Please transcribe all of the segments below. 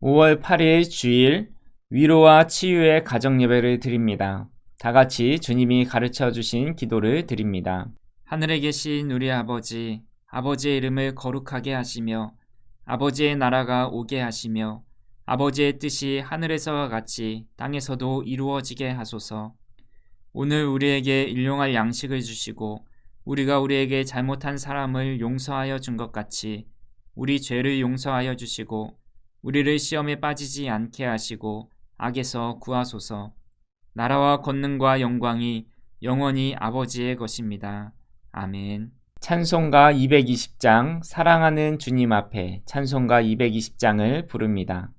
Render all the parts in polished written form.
5월 8일 주일 위로와 치유의 가정 예배를 드립니다. 다 같이 주님이 가르쳐 주신 기도를 드립니다. 하늘에 계신 우리 아버지, 아버지의 이름을 거룩하게 하시며 아버지의 나라가 오게 하시며 아버지의 뜻이 하늘에서와 같이 땅에서도 이루어지게 하소서. 오늘 우리에게 일용할 양식을 주시고 우리가 우리에게 잘못한 사람을 용서하여 준 것 같이 우리 죄를 용서하여 주시고 우리를 시험에 빠지지 않게 하시고 악에서 구하소서. 나라와 권능과 영광이 영원히 아버지의 것입니다. 아멘. 찬송가 220장 사랑하는 주님 앞에 찬송가 220장을 부릅니다.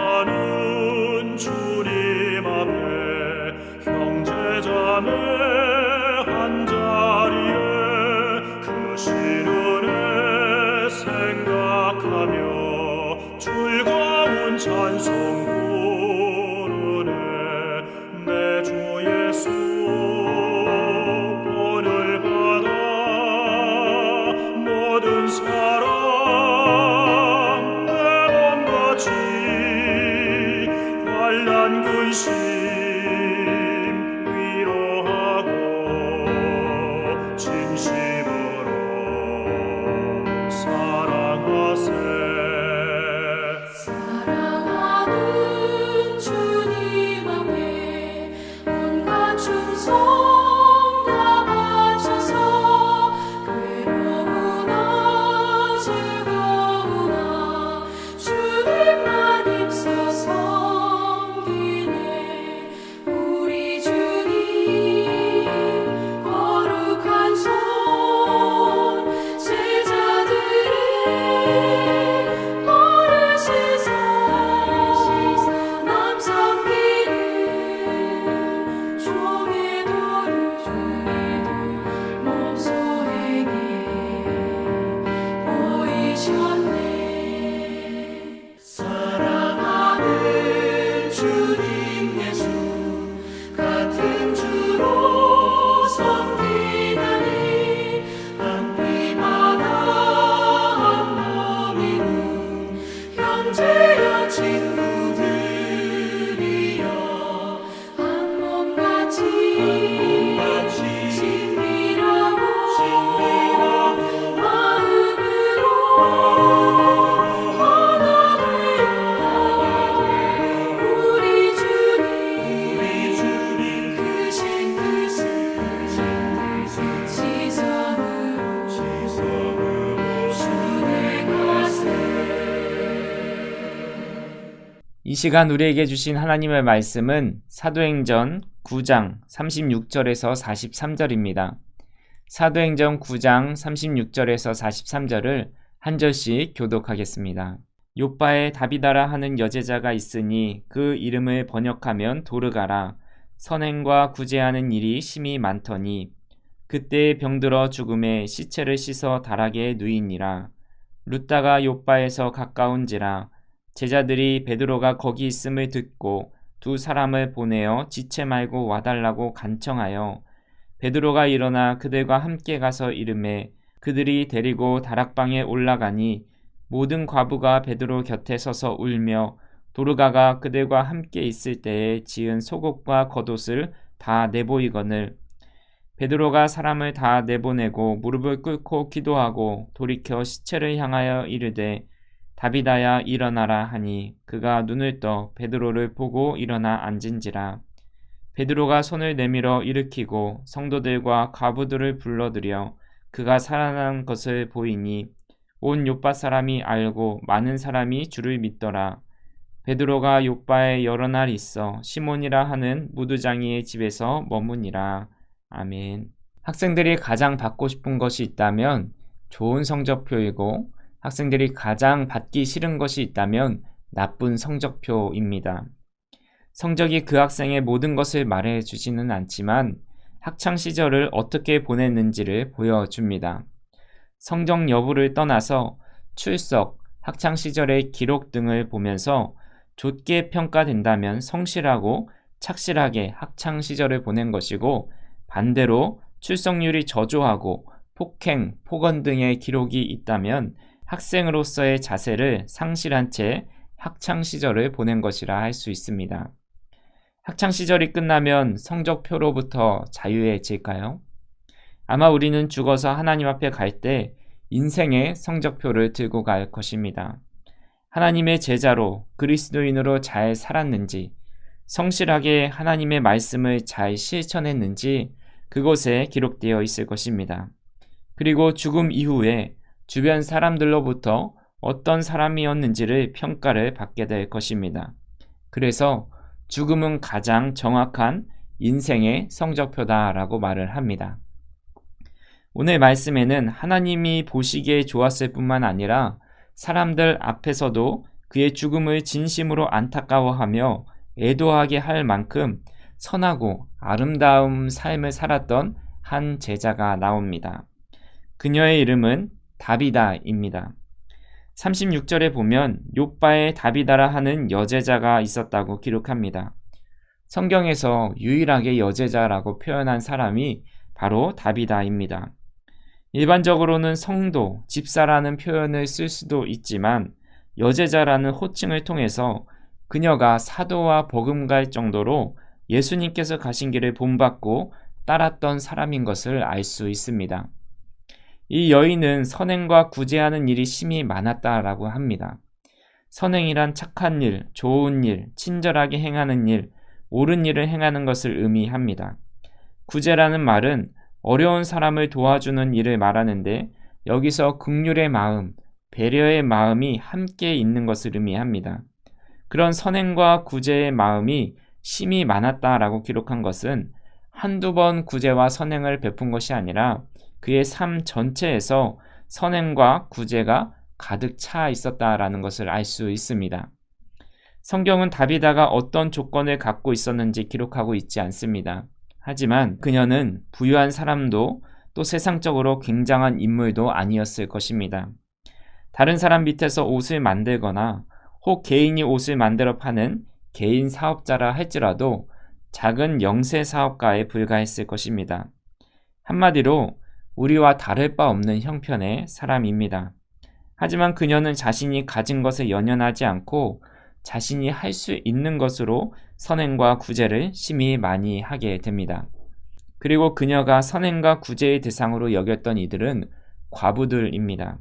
사랑하는 주님 앞에 형제자매 한자리에 그 시련에 생각하며 즐거운 찬송 부르네. 내 주 예수 본을 받아 모든 사랑 환난 근심 위로하고 진심으로 사랑하세. 사랑하는 주님 앞에 온갖 충성 다 바쳐서 괴로우나 즐거우나 주님만 힘써서 이 시간 우리에게 주신 하나님의 말씀은 사도행전 9장 36절에서 43절입니다. 사도행전 9장 36절에서 43절을 한 절씩 교독하겠습니다. 욥바에 다비다라 하는 여제자가 있으니 그 이름을 번역하면 도르가라. 선행과 구제하는 일이 심히 많더니 그때에 병들어 죽음에 시체를 씻어 다락에 누이니라. 룻다가 욥바에서 가까운지라. 제자들이 베드로가 거기 있음을 듣고 두 사람을 보내어 지체 말고 와달라고 간청하여 베드로가 일어나 그들과 함께 가서 이르매 그들이 데리고 다락방에 올라가니 모든 과부가 베드로 곁에 서서 울며 도르가가 그들과 함께 있을 때에 지은 속옷과 겉옷을 다 내보이거늘 베드로가 사람을 다 내보내고 무릎을 꿇고 기도하고 돌이켜 시체를 향하여 이르되 다비다야 일어나라 하니 그가 눈을 떠 베드로를 보고 일어나 앉은지라. 베드로가 손을 내밀어 일으키고 성도들과 과부들을 불러들여 그가 살아난 것을 보이니 온 욥바 사람이 알고 많은 사람이 주를 믿더라. 베드로가 욥바에 여러 날 있어 시몬이라 하는 무두장이의 집에서 머무니라. 아멘. 학생들이 가장 받고 싶은 것이 있다면 좋은 성적표이고 학생들이 가장 받기 싫은 것이 있다면 나쁜 성적표입니다. 성적이 그 학생의 모든 것을 말해주지는 않지만 학창 시절을 어떻게 보냈는지를 보여줍니다. 성적 여부를 떠나서 출석, 학창 시절의 기록 등을 보면서 좋게 평가된다면 성실하고 착실하게 학창 시절을 보낸 것이고, 반대로 출석률이 저조하고 폭행, 폭언 등의 기록이 있다면 학생으로서의 자세를 상실한 채 학창 시절을 보낸 것이라 할 수 있습니다. 학창 시절이 끝나면 성적표로부터 자유해질까요? 아마 우리는 죽어서 하나님 앞에 갈 때 인생의 성적표를 들고 갈 것입니다. 하나님의 제자로 그리스도인으로 잘 살았는지, 성실하게 하나님의 말씀을 잘 실천했는지 그곳에 기록되어 있을 것입니다. 그리고 죽음 이후에 주변 사람들로부터 어떤 사람이었는지를 평가를 받게 될 것입니다. 그래서 죽음은 가장 정확한 인생의 성적표다라고 말을 합니다. 오늘 말씀에는 하나님이 보시기에 좋았을 뿐만 아니라 사람들 앞에서도 그의 죽음을 진심으로 안타까워하며 애도하게 할 만큼 선하고 아름다운 삶을 살았던 한 제자가 나옵니다. 그녀의 이름은 다비다입니다. 36절에 보면 욥바에 다비다라 하는 여제자가 있었다고 기록합니다. 성경에서 유일하게 여제자라고 표현한 사람이 바로 다비다입니다. 일반적으로는 성도, 집사라는 표현을 쓸 수도 있지만 여제자라는 호칭을 통해서 그녀가 사도와 버금갈 정도로 예수님께서 가신 길을 본받고 따랐던 사람인 것을 알 수 있습니다. 이 여인은 선행과 구제하는 일이 심히 많았다라고 합니다. 선행이란 착한 일, 좋은 일, 친절하게 행하는 일, 옳은 일을 행하는 것을 의미합니다. 구제라는 말은 어려운 사람을 도와주는 일을 말하는데 여기서 긍휼의 마음, 배려의 마음이 함께 있는 것을 의미합니다. 그런 선행과 구제의 마음이 심히 많았다라고 기록한 것은 한두 번 구제와 선행을 베푼 것이 아니라 그의 삶 전체에서 선행과 구제가 가득 차 있었다라는 것을 알 수 있습니다. 성경은 다비다가 어떤 조건을 갖고 있었는지 기록하고 있지 않습니다. 하지만 그녀는 부유한 사람도 또 세상적으로 굉장한 인물도 아니었을 것입니다. 다른 사람 밑에서 옷을 만들거나 혹 개인이 옷을 만들어 파는 개인 사업자라 할지라도 작은 영세 사업가에 불과했을 것입니다. 한마디로 우리와 다를 바 없는 형편의 사람입니다. 하지만 그녀는 자신이 가진 것에 연연하지 않고 자신이 할 수 있는 것으로 선행과 구제를 심히 많이 하게 됩니다. 그리고 그녀가 선행과 구제의 대상으로 여겼던 이들은 과부들입니다.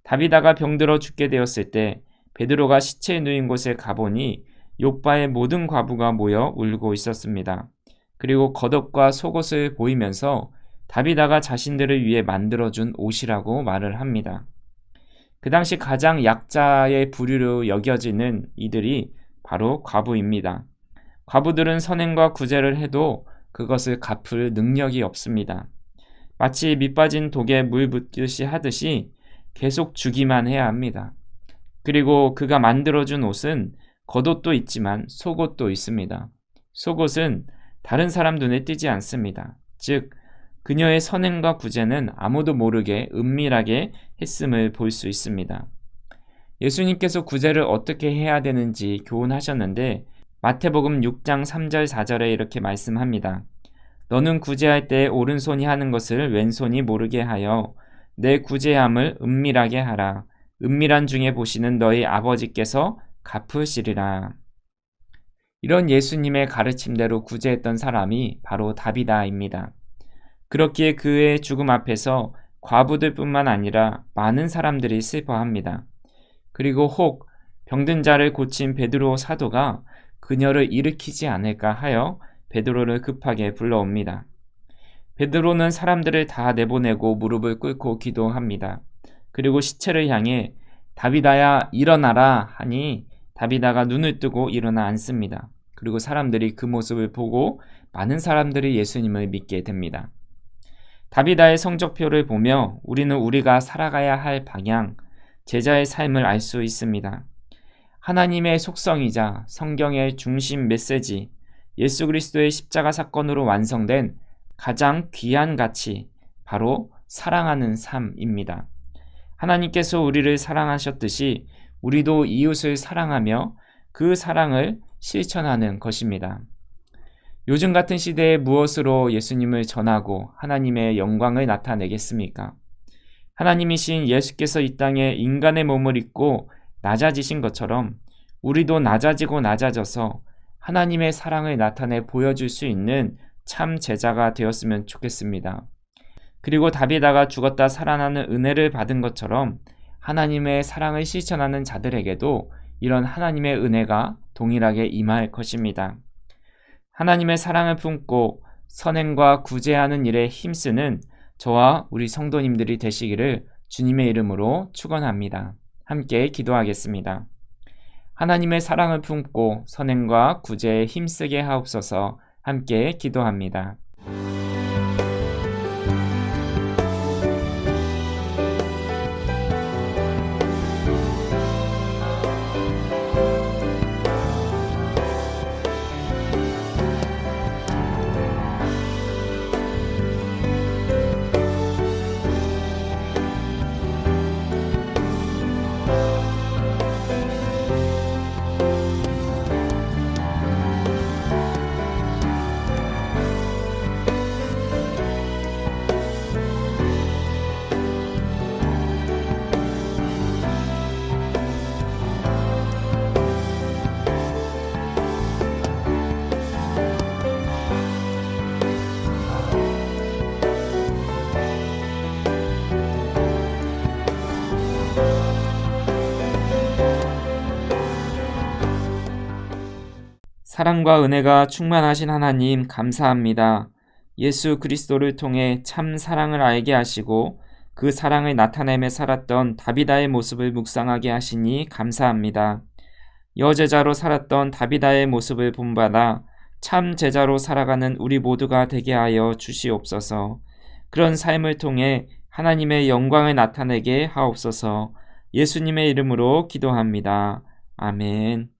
다비다가 병들어 죽게 되었을 때 베드로가 시체에 누인 곳에 가보니 욥바의 모든 과부가 모여 울고 있었습니다. 그리고 겉옷과 속옷을 보이면서 다비다가 자신들을 위해 만들어준 옷이라고 말을 합니다. 그 당시 가장 약자의 부류로 여겨지는 이들이 바로 과부입니다. 과부들은 선행과 구제를 해도 그것을 갚을 능력이 없습니다. 마치 밑빠진 독에 물 붓듯이 하듯이 계속 주기만 해야 합니다. 그리고 그가 만들어준 옷은 겉옷도 있지만 속옷도 있습니다. 속옷은 다른 사람 눈에 띄지 않습니다. 즉 그녀의 선행과 구제는 아무도 모르게 은밀하게 했음을 볼 수 있습니다. 예수님께서 구제를 어떻게 해야 되는지 교훈하셨는데 마태복음 6장 3절 4절에 이렇게 말씀합니다. 너는 구제할 때 오른손이 하는 것을 왼손이 모르게 하여 내 구제함을 은밀하게 하라. 은밀한 중에 보시는 너희 아버지께서 갚으시리라. 이런 예수님의 가르침대로 구제했던 사람이 바로 다비다입니다. 그렇기에 그의 죽음 앞에서 과부들뿐만 아니라 많은 사람들이 슬퍼합니다. 그리고 혹 병든 자를 고친 베드로 사도가 그녀를 일으키지 않을까 하여 베드로를 급하게 불러옵니다. 베드로는 사람들을 다 내보내고 무릎을 꿇고 기도합니다. 그리고 시체를 향해 다비다야 일어나라 하니 다비다가 눈을 뜨고 일어나 앉습니다. 그리고 사람들이 그 모습을 보고 많은 사람들이 예수님을 믿게 됩니다. 다비다의 성적표를 보며 우리는 우리가 살아가야 할 방향, 제자의 삶을 알 수 있습니다. 하나님의 속성이자 성경의 중심 메시지, 예수 그리스도의 십자가 사건으로 완성된 가장 귀한 가치, 바로 사랑하는 삶입니다. 하나님께서 우리를 사랑하셨듯이 우리도 이웃을 사랑하며 그 사랑을 실천하는 것입니다. 요즘 같은 시대에 무엇으로 예수님을 전하고 하나님의 영광을 나타내겠습니까? 하나님이신 예수께서 이 땅에 인간의 몸을 입고 낮아지신 것처럼 우리도 낮아지고 낮아져서 하나님의 사랑을 나타내 보여줄 수 있는 참 제자가 되었으면 좋겠습니다. 그리고 다비다가 죽었다 살아나는 은혜를 받은 것처럼 하나님의 사랑을 실천하는 자들에게도 이런 하나님의 은혜가 동일하게 임할 것입니다. 하나님의 사랑을 품고 선행과 구제하는 일에 힘쓰는 저와 우리 성도님들이 되시기를 주님의 이름으로 축원합니다. 함께 기도하겠습니다. 하나님의 사랑을 품고 선행과 구제에 힘쓰게 하옵소서. 함께 기도합니다. 사랑과 은혜가 충만하신 하나님 감사합니다. 예수 그리스도를 통해 참 사랑을 알게 하시고 그 사랑을 나타내며 살았던 다비다의 모습을 묵상하게 하시니 감사합니다. 여제자로 살았던 다비다의 모습을 본받아 참 제자로 살아가는 우리 모두가 되게 하여 주시옵소서. 그런 삶을 통해 하나님의 영광을 나타내게 하옵소서. 예수님의 이름으로 기도합니다. 아멘.